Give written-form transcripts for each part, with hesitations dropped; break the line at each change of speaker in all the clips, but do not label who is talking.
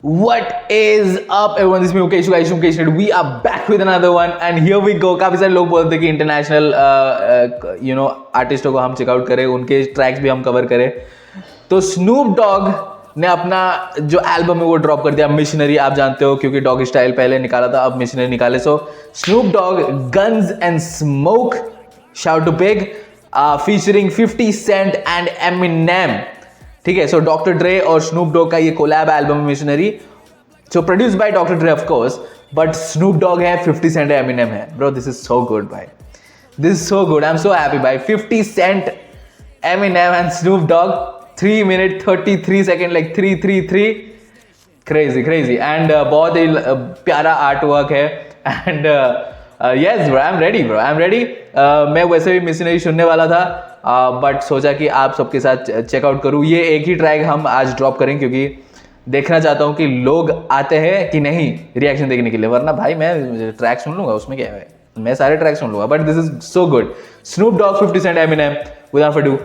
What is up everyone, this is me Mukesh guys, Mukesh and we are back with another one and here we go। काफ़ी सारे लोग बोलते हैं कि international आर्टिस्टों को हम चेकआउट करें, उनके ट्रैक्स भी हम कवर करें। तो स्नूप डॉग ने अपना जो एल्बम है वो ड्रॉप कर दिया, मिशनरी। आप जानते हो क्योंकि डॉग स्टाइल पहले निकाला था, अब मिशनरी निकाले। So Snoop Dogg guns and smoke shout to pig featuring 50 cent and Eminem. ठीक है, सो डॉक्टर ड्रे और स्नूप डॉग का ये collab album Missionary, so produce by doctor Dre of course, but Snoop Dogg है, 50 cent है, Eminem है। Bro this is so good भाई, this is so good, I am so happy भाई। 50 cent, Eminem and Snoop Dogg, 3 minute 33 second, like 333, crazy crazy. And बहुत ही प्यारा art work है। And yes bro, I am ready bro, I am ready. मैं वैसे भी missionary सुनने वाला था, बट सोचा कि आप सबके साथ चेकआउट करूँ। ये एक ही ट्रैक हम आज ड्रॉप करें क्योंकि देखना चाहता हूँ कि लोग आते हैं कि नहीं रिएक्शन देखने के लिए, वरना भाई मैं ट्रैक सुन लूंगा, उसमें क्या है, मैं सारे ट्रैक सुन लूंगा। But this is so good. Snoop Dogg, 50 cent, Eminem, without for do,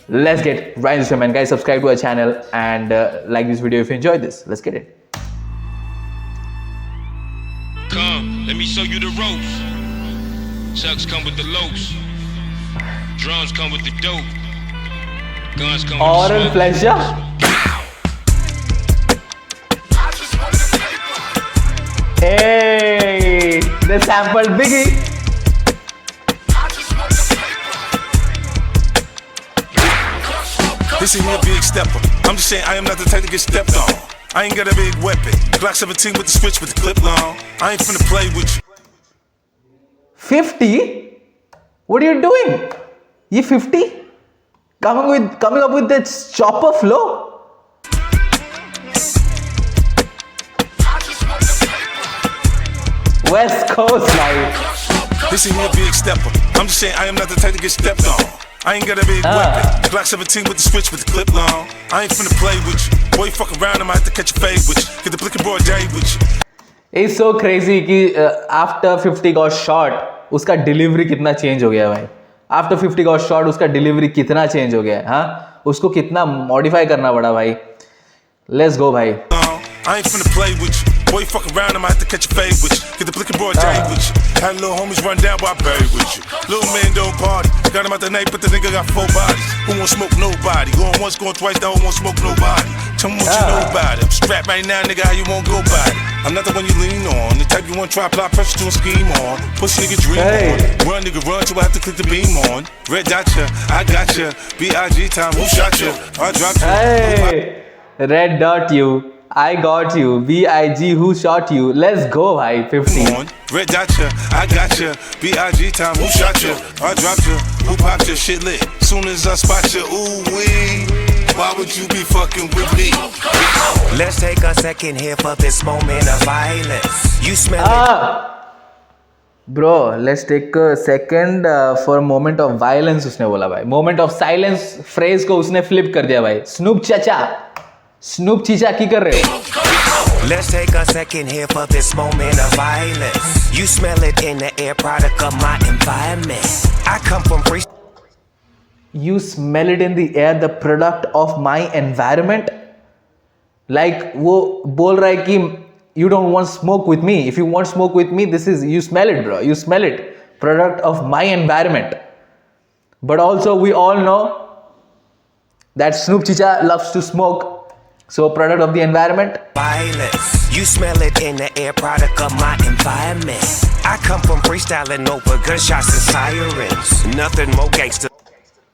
let's get right into it, man. Guys, subscribe to our channel and like this video if you enjoyed this. Let's get it.
Come, let me show you the ropes. Chucks come with the lopes. Drums come with the dope. Guns come with
Oral
the
pleasure. Hey, they sampled Biggie.
This ain't a big stepper. I'm just saying I am not the type to get stepped on. I ain't got a big weapon. Glock 17 with the switch with the clip long. I ain't finna play with you.
50? What are you doing? You 50? Coming up with that chopper flow? West Coast life.
This ain't a big stepper. I'm just saying I am not the type to get stepped on. I ain't got a big weapon. Glock 17 with the switch with the clip long. I ain't finna play with you. Boy, you fuck around, I might have to catch a fade with you. Get the blick and broad day with you.
It's so crazy कि after 50 got shot उसका delivery कितना change हो गया भाई। After 50 got shot उसका delivery कितना change हो गया है, हाँ, उसको कितना मॉडिफाई करना पड़ा भाई। लेट्स गो भाई।
I ain't finna play with you. Boy, you fuck around, I might have to catch a fade with you. Get the blick and broad day with you. Had little homies run down while I buried with you. Little man don't party. Got him out the night, but the nigga got 4 bodies. Who won't smoke nobody? Going once, going twice, now who won't smoke nobody? Tell me what you know about it. I'm strapped right now, nigga, how you won't go by it? I'm not the one you lean on. The type you want to try, apply pressure to a scheme on. Pussy nigga dream on. Run nigga run till I have to click the beam on. Red dot ya, I got ya. B.I.G. time, who shot ya? I dropped ya.
Hey, red dot you. I got you. B.I.G. who shot you? Let's go भाई 50.
Red dot ya, I got ya. B.I.G. time, who shot ya? I dropped ya. Who popped ya? Shit lit. Soon as I spot ya, ooh wee. Why would you be fucking with me?
Let's take a second here for this moment of violence. You smell it?
Bro, let's take a second for a moment of violence उसने बोला भाई। Moment of silence phrase को उसने flip कर दिया भाई। Snoop चाचा, snoop चीचा की कर रहे हो?
Let's take a second here for this moment of violence. You smell it in the air, product of my environment. I come from free.
You smell it in the air, the product of my environment. Like वो बोल रहा है कि you don't want smoke with me. If you want smoke with me, this is, you smell it bro, you smell it, product of my environment. But also we all know that Snoop Chicha loves to smoke. So product of the environment.
Violence. You smell it in the air, product of my environment. I come from freestyling over gunshots and sirens. Nothing more gangster.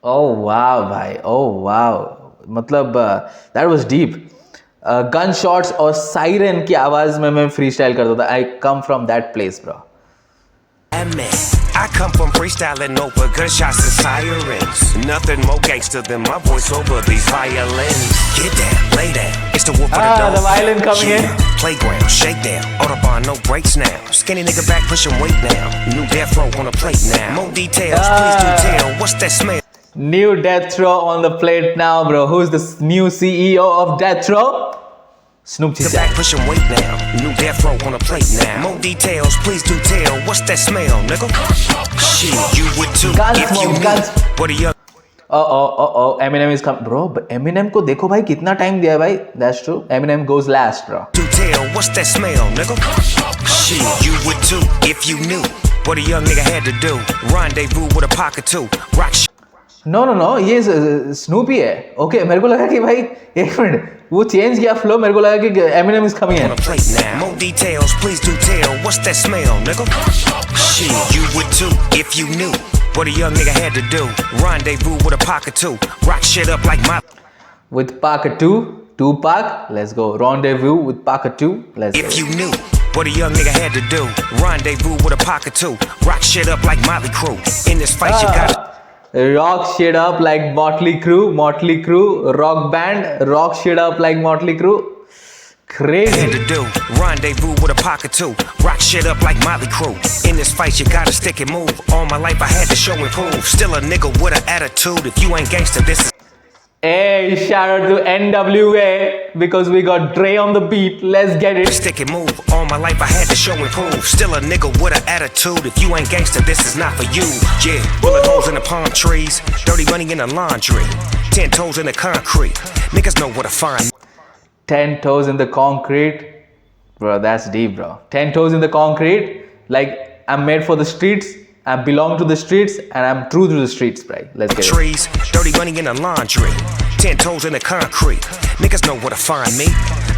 Oh wow भाई, oh wow, मतलब that was deep. Gunshots और siren की आवाज में मैं freestyle करता था. I come from that place bro.
I come from freestyling over gunshots and sirens. Nothing more gangster than my voice over these violins. Get down, lay down. It's the wolf of the dog.
The violin coming in.
Playground, shake down. Autobahn, no brakes now. Skinny nigga back pushing weight now. New death row on a plate now. More details, please do tell. What's that smell?
New death row on the plate now, bro. Who's the new CEO of death row? Snoop Chicha.
Back pushing weight now. New death row on a plate now. More details, please do tell. What's that smell, nigga? Shit, you would too.
Guns
If you
smoke,
knew.
guns.
What are you?
Eminem is come, bro. Eminem को देखो भाई कितना time दिया है भाई. That's true. Eminem goes last, bro.
Do tell, what's that smell, nigga? Shit, you would too if you knew what a young nigga had to do. Rendezvous with a pocket too. Rock shit.
No, ये Snoopy है. Okay, मेरे को लगा कि भाई एक minute वो change किया फ्लो. मेरे को लगा कि Eminem is coming in.
On a plate now. More details, please do tell. What's that smell, nigga? Shit, you would too if you knew what a young nigga had to do. Rendezvous with a pocket too. Rock shit up like my.
With Parker 2, Tupac, let's go. Rendezvous with Parker 2, let's go.
If you knew what a young nigga had to do. Rendezvous with a pocket too. Rock shit up like Motley Crue. In this fight, you gotta.
Rock shit up like Motley Crue, rock band, rock shit up like Motley Crue. Crazy.
Had to do. Rendezvous with a pocket too. Rock shit up like Motley Crue. In this fight, you gotta stick and move. All my life, I had to show and prove. Still a nigga with an attitude. If you ain't gangster, this is.
Hey, shout out to NWA because we got Dre on the beat. Let's get it.
Stick and move. All my life, I had to show and prove. Still a nigga with an attitude. If you ain't gangster, this is not for you. Yeah, bullet holes in the palm trees. Dirty money in the laundry. 10 toes in the concrete. Niggas know where to find me.
10 toes in the concrete. Bro, that's deep, bro. 10 toes in the concrete. Like, I'm made for the streets. I belong to the streets and I'm true to the streets, bro. Let's get it.
Trees, dirty money in the laundry. 10 toes in the concrete. Niggas know where to find me.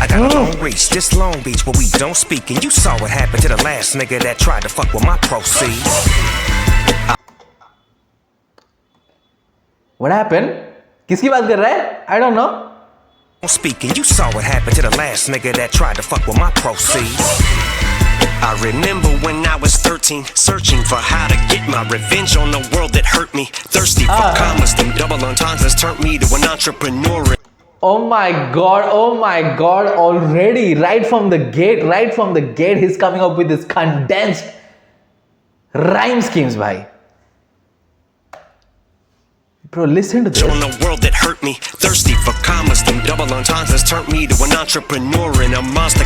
I got a long reach, this Long Beach where we don't speak. And you saw what happened to the last nigga that tried to fuck with my proceeds.
What happened? किसकी बात कर रहा है? I don't know.
Speaking, you saw what happened to the last nigga that tried to fuck with my proceeds. I remember when I was 13, searching for how to get my revenge on the world that hurt me. Thirsty for commas, them double entendres turned me to an entrepreneur.
Oh my god, already, right from the gate, he's coming up with this condensed rhyme schemes, bhai. Bro, listen to this.
On the world that hurt me, thirsty for commas, them double entendres turned me to an entrepreneur and a monster.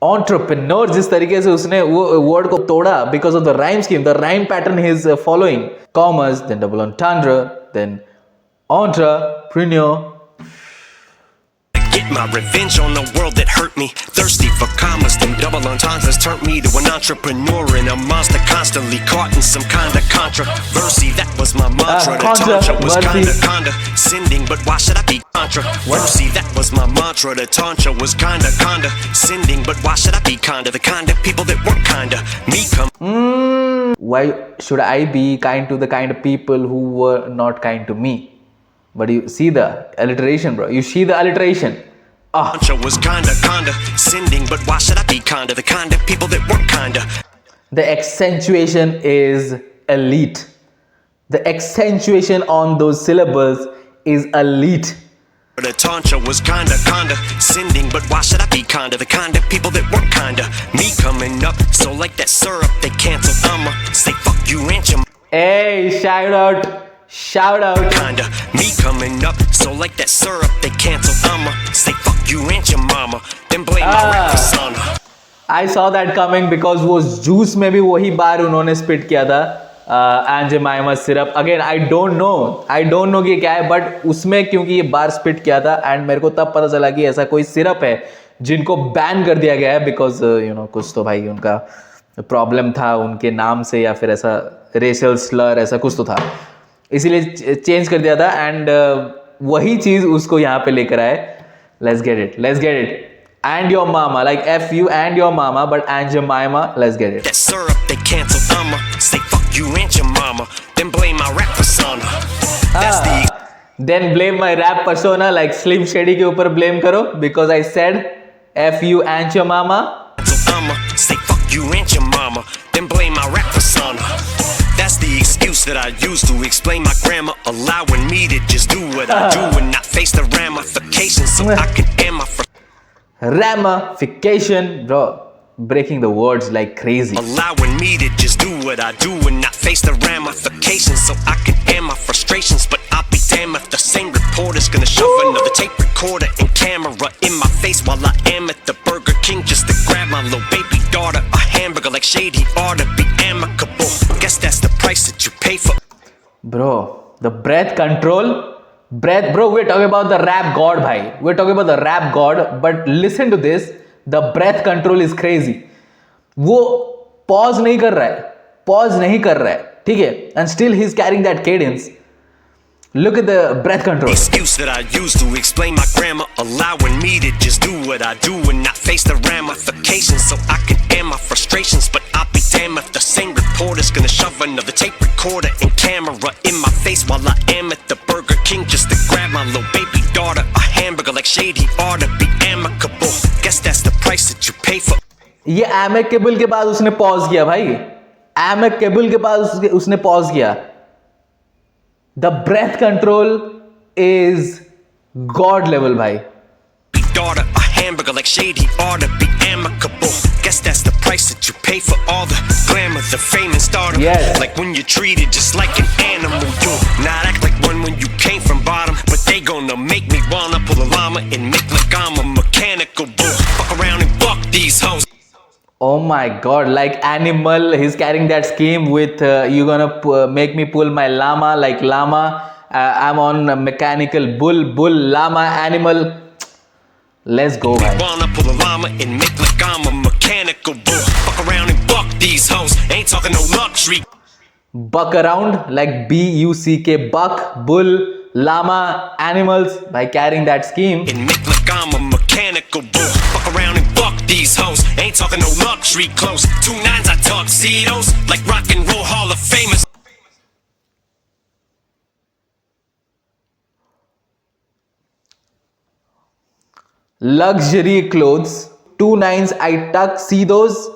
Entrepreneur, जिस तरीके से उसने वो word को तोड़ा because of the rhyme scheme, the rhyme pattern he is following. Commas, then double entendre, then entrepreneur.
Get my revenge on the world that hurt me. Thirsty for commas, them double entendres turned me to an entrepreneur and a monster constantly caught in some kind of controversy. That was my mantra. The tantra was kinda condescending, but why should I be controversy? That was my mantra. The tantra was kinda condescending, but why should I be kinda the kind of people that weren't kinda me come.
Why should I be kind to the kind of people who were not kind to me? But you see the alliteration, bro. You see the alliteration.
Tantra was kinda condescending, but why should I be kinda the kind of people that weren't kinda.
The accentuation is elite. The accentuation on those syllables is elite.
The tantra was kinda condescending, but why should I be kinda the kind of people that weren't kinda me coming up? So like that syrup they canceled, I'ma say fuck you and your
Hey, shout out.
Kinda me coming up. So like that syrup they canceled, I'ma say fuck you and your mama. Then blame my rap persona.
I saw that coming because वो juice में भी वही बार उन्होंने spit किया था. Aunt Jemima syrup. Again, I don't know कि क्या है, but उसमें क्योंकि ये बार spit किया था and मेरे को तब पता चला कि ऐसा कोई syrup है जिनको ban कर दिया गया है because कुछ तो भाई उनका problem था उनके नाम से या फिर ऐसा racial slur ऐसा कुछ तो था, इसीलिए चेंज कर दिया था एंड वही चीज उसको यहाँ पे लेकर आए. Let's get it. And your mama, like F you and your mama, but Aunt Jemima, let's get it.
That syrup they canceled, I'ma say fuck you and your mama. Then blame my rap persona. That's the.
Then blame my rap persona, like Slim Shady के ऊपर blame करो because I said F you and your mama.
So I'ma say fuck you and your mama. Then blame my rap persona. That's the excuse that I use to explain my grammar, allowing me to just do what I do and not face the ramifications so I can end my
ramification, bro, breaking the words like crazy.
Allowing me to just do what I do and not face the ramifications so I can end my frustrations. But I'll be damned if the same reporter's gonna shove another tape recorder and camera in my face while I am at the Burger King just to grab my little baby daughter a hamburger like Shady ought to be amicable. Guess that's the price that you pay for.
Bro, The breath control, bro, we're talking about the rap god, bhai. We're talking about the rap god, but listen to this. The breath control is crazy. वो pause नहीं कर रहा है, ठीक है? And still he's carrying that cadence. Look at the breath control.
Excuse that I use to explain my grammar, allowing me to just do what I do and not face the ramifications, so I can air my frustrations. But I'll be damned if the same reporter's gonna shove another tape recorder and camera in my face while I am at the Burger King just to grab my little baby daughter a hamburger. Like shady ought to be amicable. Guess that's the price that you pay for.
ये amicable के बाद उसने pause किया भाई. Amicable के बाद उसने pause किया. The breath control is god level, bhai.
Daughter a hamburger like shady ought to be amicable. Guess that's the price that you pay for all the glamour, the fame and stardom.
Yes.
Like when you're treated just like an animal, you not act like one when you came from bottom, but they gonna make me wanna pull a llama and make like I'm a mechanical bull. Fuck around and fuck these hoes.
Oh my god, like Animal, he's carrying that scheme with you gonna make me pull my llama like llama. I'm on a mechanical bull, llama, Animal. Let's go, bhai.
Wanna pull a llama and make like I'm a mechanical bull. Fuck around and fuck these hoes. Ain't talking no luxury.
Buck around like BUCK, buck, bull, llama, animals, by carrying that scheme.
And make like I'm a mechanical bull. Fuck around and fuck these hoes. Ain't talking no luxury clothes. 2 9s I tuxedos like rock and roll Hall of Famers.
Luxury clothes, 2 9s I tuxedos,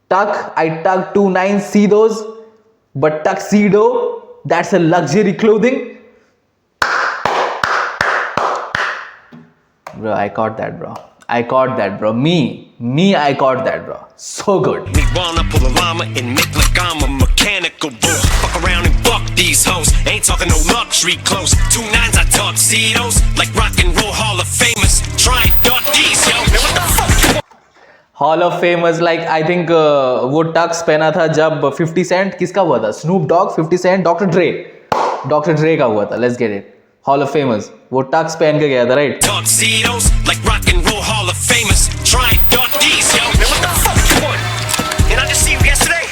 I tuck 2 9s, see those, but tuxedo, that's a luxury clothing. Bro, I caught that, bro. Me, I caught that, bro. So good.
Me wanna pull a llama and make like I'm a mechanical bull. Fuck around and fuck these hoes. Ain't talking no luxury clothes. 2 9s I tuxedos like rock and roll Hall of Famers. Try and duck these, yo. Man, what the fuck you want?
Hall of Famers, like I think वो Tux पहना था जब 50 Cent किसका हुआ था? Snoop Dogg, 50 Cent, Dr. Dre का हुआ था. Let's get it. Hall of Famers, वो टक्स पहन के गया था, right?
Tuxedos like rock and roll Hall of Famers. Try and duck these, yo. Man, what the fuck you want? Did I just see you yesterday?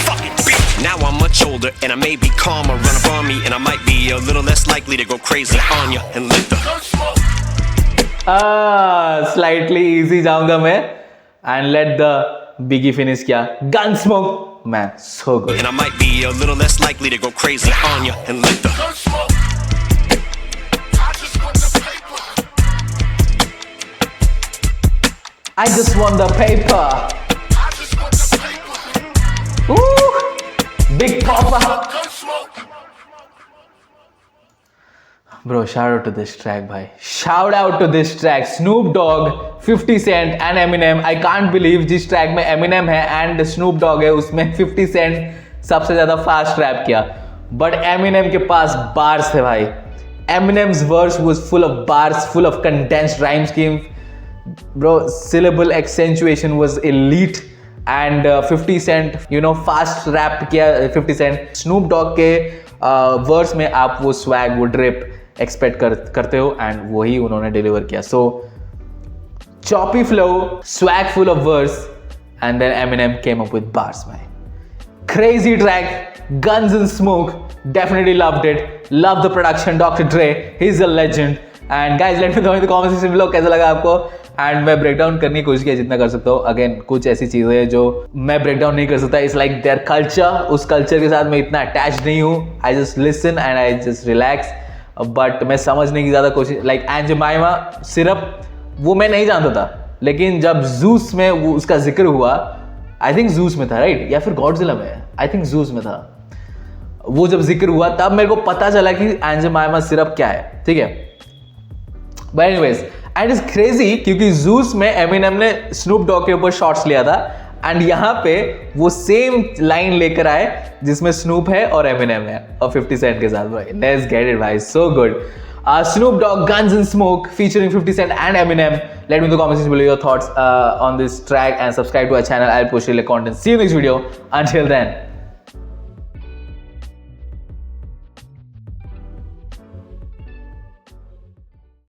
Fucking bitch. Now I'm much older and I may be calmer, run up on me, and I might be a little less likely to go crazy on you and let the
Slightly easy जाऊंगा मैं and let the Biggie finish किया. Gunsmoke, man, so good.
and I might be a little less likely to go crazy on you and let the
I just want the paper. Ooh, Big Papa. Bro, shout out to this track, bhai. Shout out to this track. Snoop Dogg, 50 Cent and Eminem. I can't believe जिस track में Eminem है and Snoop Dogg है उसमें 50 Cent सबसे ज़्यादा fast rap किया. But Eminem के पास bars थे भाई. Eminem's verse was full of bars, full of condensed rhyme schemes. Bro, syllable accentuation was elite. And 50 Cent, fast rap किया 50 Cent. Snoop Dogg के verse में आप वो swag, वो drip एक्सपेक्ट करते हो एंड वही उन्होंने डिलीवर किया. So choppy flow, swag full of verse and then Eminem came up with bars. भाई crazy track, guns and smoke, definitely loved it, love the production. Doctor Dre, he is a legend. And guys let me know in the comment section below कैसा लगा आपको. And मैं break down करने की कोशिश किया जितना कर सकता हूँ. अगेन कुछ ऐसी चीज़ें जो मैं ब्रेक डाउन नहीं कर सकता. It's like their culture. उस कल्चर के साथ मैं इतना अटैच नहीं हूँ. I just listen and I just relax. But मैं समझने की ज़्यादा कोशिश, लाइक एंड जमाइमा सिरप, वो मैं नहीं जानता था. लेकिन जब जूस में वो उसका जिक्र हुआ, आई थिंक जूस में था, राइट, या फिर गॉडजिला में, आई थिंक जूस में था, वो जब जिक्र हुआ तब मेरे को पता चला कि एंड जमाइमा सिरप क्या है. ठीक है, but anyways, and it's crazy क्योंकि जूस में एमिनेम ने स्नूप डॉग के ऊपर शॉट्स लिया था एंड यहाँ पे वो सेम लाइन लेकर आए जिसमें स्नूप है और एमिनेम है और 50 सेंट के साथ. भाई लेट्स गेट इट भाई, so good. Snoop Dogg, Guns and Smoke featuring 50 Cent and Eminem. Let me know in the comments below your thoughts on this track and subscribe to our channel. I'll post related content. See you next video. Until then.